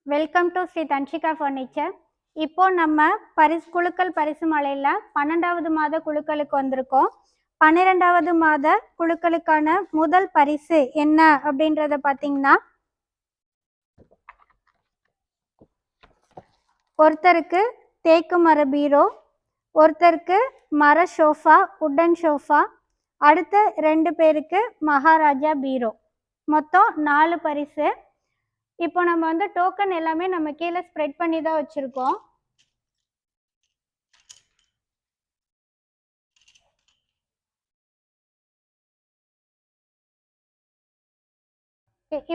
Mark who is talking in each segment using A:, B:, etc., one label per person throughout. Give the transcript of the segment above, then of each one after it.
A: Welcome to Sri Dhanshika furniture. இப்போ நம்ம குழுக்கள் பரிசு மலையில் 12வது மாத குழுக்களுக்கு வந்திருக்கோம். 12வது மாத குழுக்களுக்கான முதல் பரிசு என்ன அப்படின்றத பார்த்தீங்கன்னா, ஒருத்தருக்கு தேக்கு மர பீரோ, ஒருத்தருக்கு மர ஷோஃபா, உட்டன் ஷோஃபா, அடுத்த 2 பேருக்கு மகாராஜா பீரோ. மொத்தம் 4 பரிசு. இப்போ நம்ம வந்து டோக்கன் எல்லாமே நம்ம கீழே ஸ்ப்ரெட் பண்ணி தான் வச்சுருக்கோம்.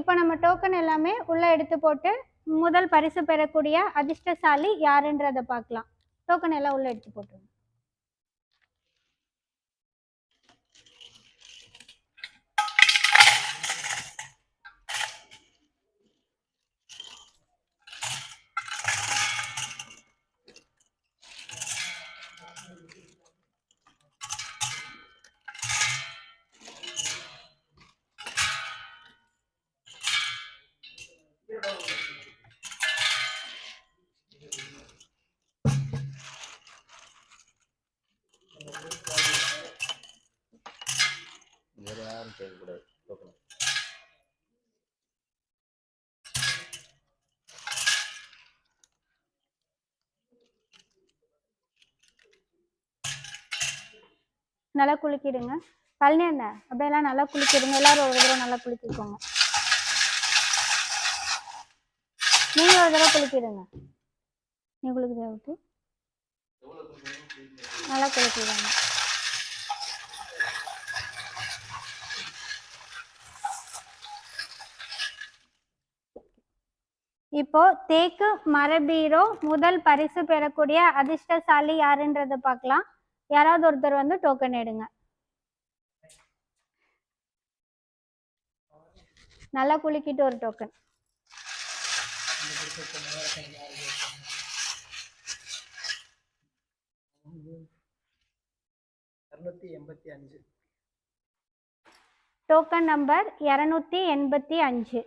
A: இப்போ நம்ம டோக்கன் எல்லாமே உள்ளே எடுத்து போட்டு முதல் பரிசு பெறக்கூடிய அதிர்ஷ்டசாலி யாருன்றதை பார்க்கலாம். டோக்கன் எல்லாம் உள்ளே எடுத்து போட்டுருங்க. நல்லா குளிக்கிடுங்க. பழனி அண்ணன் அப்படியெல்லாம் நல்லா குளிக்கிடுங்க. எல்லாரும் ஒரு தடவை நல்லா குளிக்கிக்கோங்க. நீங்க ஒரு தடவை குளிக்கிடுங்க. நீ குளிக்கிறத விட்டு நல்லா குளிக்கிடுங்க. இப்போ தேக்கு மரபீரோ முதல் பரிசு பெறக்கூடிய அதிர்ஷ்டசாலி யாருன்றதை பார்க்கலாம். யாராவது ஒருத்தர் வந்து டோக்கன் எடுங்க. நல்லா குளிக்கிட்டு ஒரு token. Token number 285.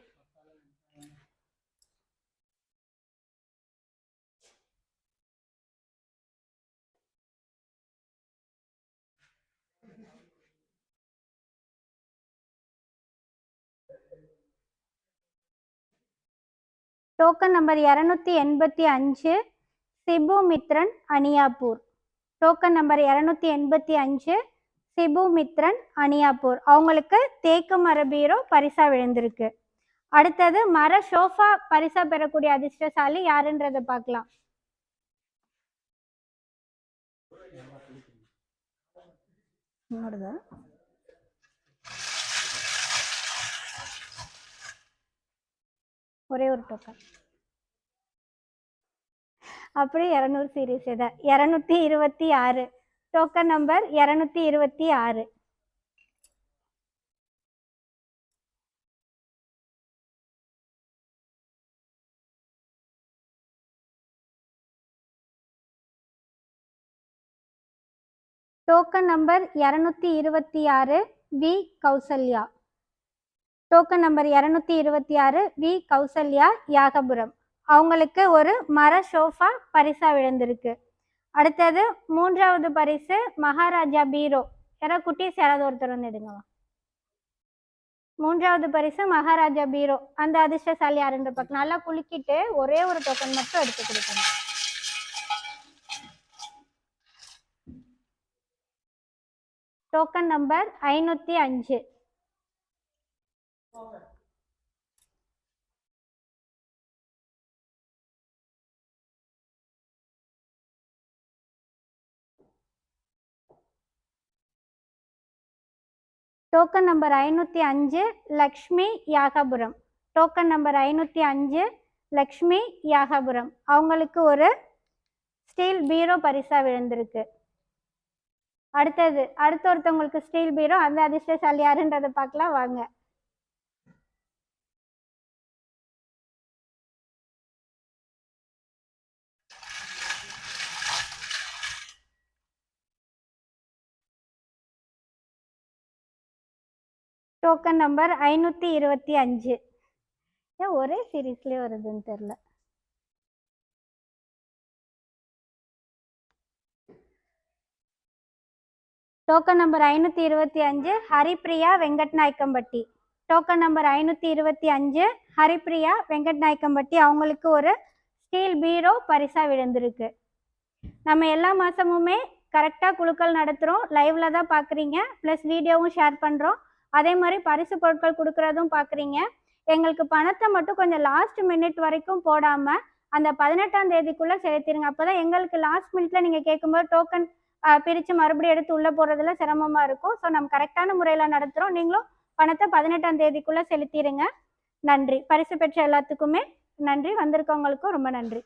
A: Token number 285 Sibu Mithran Aniyapur. Token number 285 Sibu Mithran Aniyapur. அவங்களுக்கு தேக்கு மர பீரோ பரிசா விழுந்திருக்கு. அடுத்தது மர சோஃபா பரிசா பெறக்கூடிய அதிர்ஷ்டசாலி யாருன்றதை பார்க்கலாம். ஒரே ஒரு டோக்கன். அப்படி 200 சீரீஸ் இதை 226. Token number 226. Token number 226 V Kausalya. Token number 226 V Kausalya Yagapuram. அவங்களுக்கு ஒரு மர சோஃபா பரிசா விழுந்திருக்கு. அடுத்தது 3வது பரிசு மகாராஜா பீரோ. யாராவது குட்டீஸ் யாராவது ஒருத்தர் வந்து எடுங்கவா. 3வது பரிசு மகாராஜா பீரோ. அந்த அதிர்ஷ்டசாலி யாருன்ற பக்கம் நல்லா குலுக்கிட்டு ஒரே ஒரு டோக்கன் மட்டும் எடுத்து கொடுக்கணும். Token number 505. Token number 505 Lakshmi Yagapuram. Token number 505 Lakshmi Yagapuram. அவங்களுக்கு ஒரு ஸ்டீல் பீரோ பரிசா விழுந்திருக்கு. அடுத்தது ஒருத்தவங்களுக்கு ஸ்டீல் பீரோ. அந்த அதிர்ஷ்டசாலி யாருன்றதை பார்க்கலாம் வாங்க. Token number 525. ஏன் ஒரே சீரீஸ்லேயே வருதுன்னு தெரில. Token number 525 Haripriya Venkatanayakkampatti. Token number 525 Haripriya Venkatanayakkampatti. அவங்களுக்கு ஒரு ஸ்டீல் பீரோ பரிசா விழுந்திருக்கு. நம்ம எல்லா மாதமுமே கரெக்டாக குழுக்கள் நடத்துகிறோம், லைவில் தான் பார்க்குறீங்க, ப்ளஸ் வீடியோவும் ஷேர் பண்ணுறோம். அதே மாதிரி பரிசு பொருட்கள் கொடுக்குறதும் பார்க்குறீங்க. எங்களுக்கு பணத்தை மட்டும் கொஞ்சம் லாஸ்ட் மினிட் வரைக்கும் போடாமல் அந்த 18ஆம் தேதிக்குள்ளே செலுத்திடுங்க. அப்போ தான் எங்களுக்கு லாஸ்ட் மினிட்ல நீங்கள் கேட்கும்போது டோக்கன் பிரித்து மறுபடியும் எடுத்து உள்ளே போடுறதுல சிரமமாக இருக்கும். ஸோ நம்ம கரெக்டான முறையில் நடத்துகிறோம். நீங்களும் பணத்தை 18ஆம் தேதிக்குள்ளே செலுத்திடுங்க. நன்றி. பரிசு பெற்ற எல்லாத்துக்குமே நன்றி. வந்திருக்கவங்களுக்கும் ரொம்ப நன்றி.